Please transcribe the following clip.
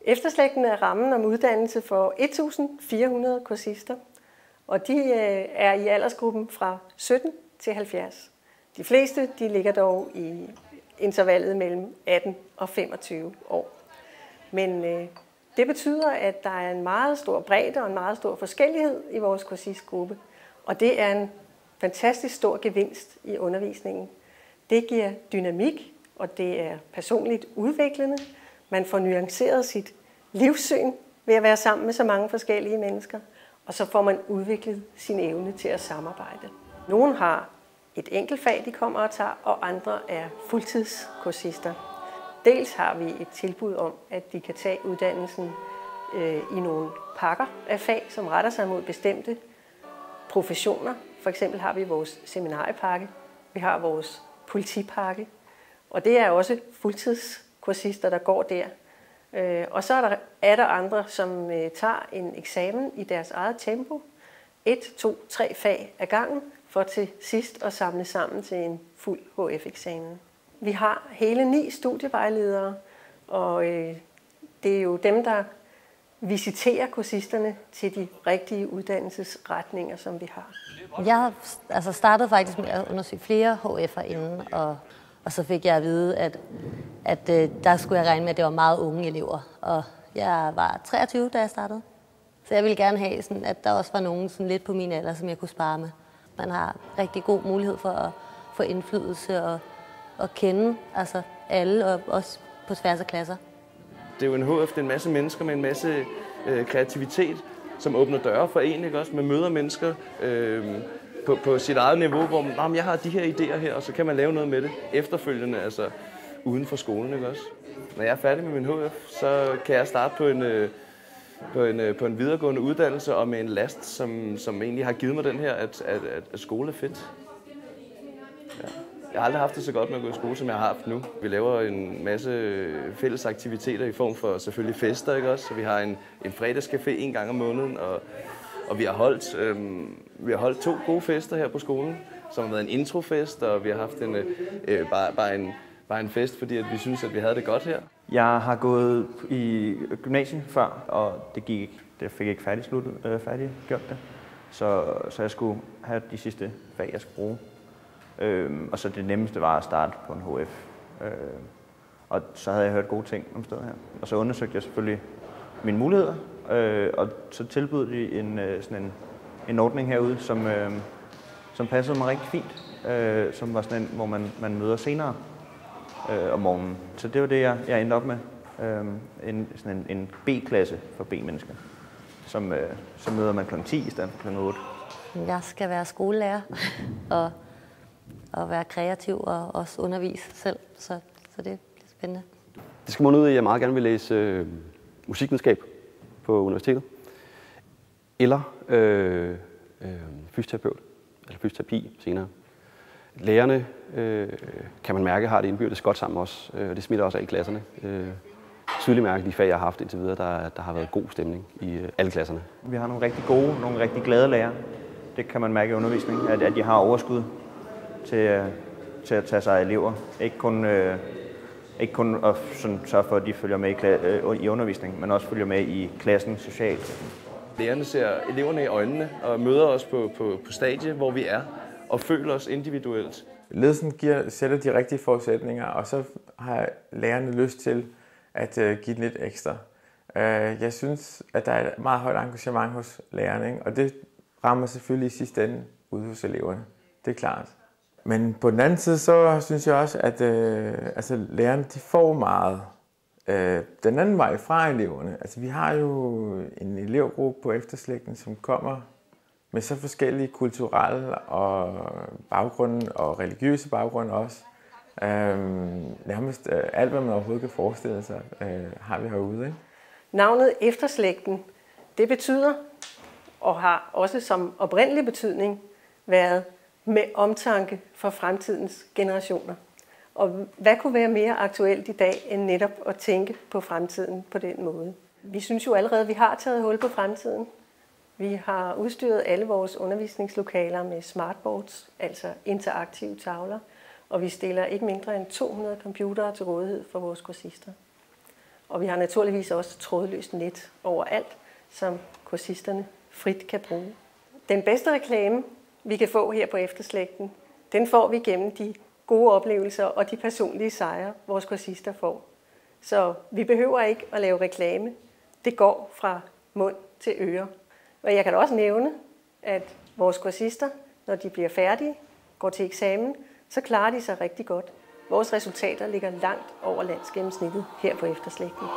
Efterslægten er rammen om uddannelse for 1.400 kursister, og de er i aldersgruppen fra 17 til 70. De fleste de ligger dog i intervallet mellem 18 og 25 år. Men det betyder, at der er en meget stor bredde og en meget stor forskellighed i vores kursistgruppe, og det er en fantastisk stor gevinst i undervisningen. Det giver dynamik, og det er personligt udviklende. Man får nuanceret sit livssyn ved at være sammen med så mange forskellige mennesker, og så får man udviklet sin evne til at samarbejde. Nogle har et enkelt fag, de kommer og tager, og andre er fuldtidskursister. Dels har vi et tilbud om, at de kan tage uddannelsen i nogle pakker af fag, som retter sig mod bestemte professioner. For eksempel har vi vores seminariepakke, vi har vores politipakke, og det er også fuldtidskursister, der går der. Og så er der andre, som tager en eksamen i deres eget tempo, 1, 2, 3 fag ad gangen, for til sidst at samle sammen til en fuld HF-eksamen. Vi har hele 9 studievejledere, og det er jo dem, der visiterer kursisterne til de rigtige uddannelsesretninger, som vi har. Jeg startede faktisk med at undersøge flere HF'er inden, og så fik jeg at vide, at der skulle jeg regne med, at det var meget unge elever. Og jeg var 23, da jeg startede. Så jeg ville gerne have, sådan, at der også var nogen sådan lidt på min alder, som jeg kunne spare med. Man har rigtig god mulighed for at få indflydelse og kende alle, og også på tværs af klasser. Det er jo en HF, det er en masse mennesker med en masse kreativitet, som åbner døre for en, ikke også? Man møder mennesker på sit eget niveau, hvor jeg har de her idéer her, og så kan man lave noget med det efterfølgende, altså uden for skolen, ikke også? Når jeg er færdig med min HF, så kan jeg starte på en videregående uddannelse og med en last, som egentlig har givet mig den her, at skole er fedt. Ja. Jeg har aldrig haft det så godt med at gå i skole, som jeg har haft nu. Vi laver en masse fælles aktiviteter i form for selvfølgelig fester, ikke også? Så vi har en fredagscafé en gang om måneden, og vi har holdt 2 gode fester her på skolen, som har været en introfest, og vi har haft bare en fest, fordi at vi synes, at vi havde det godt her. Jeg har gået i gymnasiet før, og det fik ikke færdiggjort det. Så jeg skulle have de sidste fag, jeg skulle bruge. Og så det nemmeste var at starte på en HF. Og så havde jeg hørt gode ting om stedet her. Og så undersøgte jeg selvfølgelig mine muligheder, og så tilbød de en ordning herude, som passede mig rigtig fint. Som var sådan en, hvor man møder senere om morgenen. Så det var det, jeg endte op med. En B-klasse for B-mennesker. Så møder man kl. 10 i stedet for kl. 8. Jeg skal være skolelærer og være kreativ og også undervise selv, så det bliver spændende. Det skal munde ud i, at jeg meget gerne vil læse musikvidenskab på universitetet, eller fysioterapeut, eller fysioterapi senere. Lærerne, kan man mærke, har det indbyrdes godt sammen også, og det smitter også af i klasserne. Tydeligt mærke de fag, jeg har haft indtil videre, der har været god stemning i alle klasserne. Vi har nogle rigtig gode, nogle rigtig glade lærere. Det kan man mærke i undervisningen, at de har overskud til at tage sig af elever. Ikke kun at sørge for, at de følger med i undervisningen, men også følger med i klassen socialt. Lærerne ser eleverne i øjnene og møder os på stadie, hvor vi er, og føler os individuelt. Ledelsen sætter de rigtige forudsætninger, og så har lærerne lyst til at give den lidt ekstra. Jeg synes, at der er et meget højt engagement hos lærerne, ikke? Og det rammer selvfølgelig i sidste ende ude hos eleverne. Det er klart. Men på den anden side, så synes jeg også, at lærerne de får meget den anden vej fra eleverne. Altså, vi har jo en elevgruppe på Efterslægten, som kommer med så forskellige kulturelle og baggrunde og religiøse baggrunde også. Nærmest alt, hvad man overhovedet kan forestille sig, har vi herude, ikke? Navnet Efterslægten, det betyder, og har også som oprindelig betydning, været med omtanke for fremtidens generationer. Og hvad kunne være mere aktuelt i dag, end netop at tænke på fremtiden på den måde? Vi synes jo allerede, at vi har taget hul på fremtiden. Vi har udstyret alle vores undervisningslokaler med smartboards, altså interaktive tavler, og vi stiller ikke mindre end 200 computere til rådighed for vores kursister. Og vi har naturligvis også trådløst net overalt, som kursisterne frit kan bruge. Den bedste reklame, vi kan få her på Efterslægten, den får vi gennem de gode oplevelser og de personlige sejre, vores kursister får. Så vi behøver ikke at lave reklame. Det går fra mund til øre. Og jeg kan da også nævne, at vores kursister, når de bliver færdige, går til eksamen, så klarer de sig rigtig godt. Vores resultater ligger langt over landsgennemsnittet her på Efterslægten.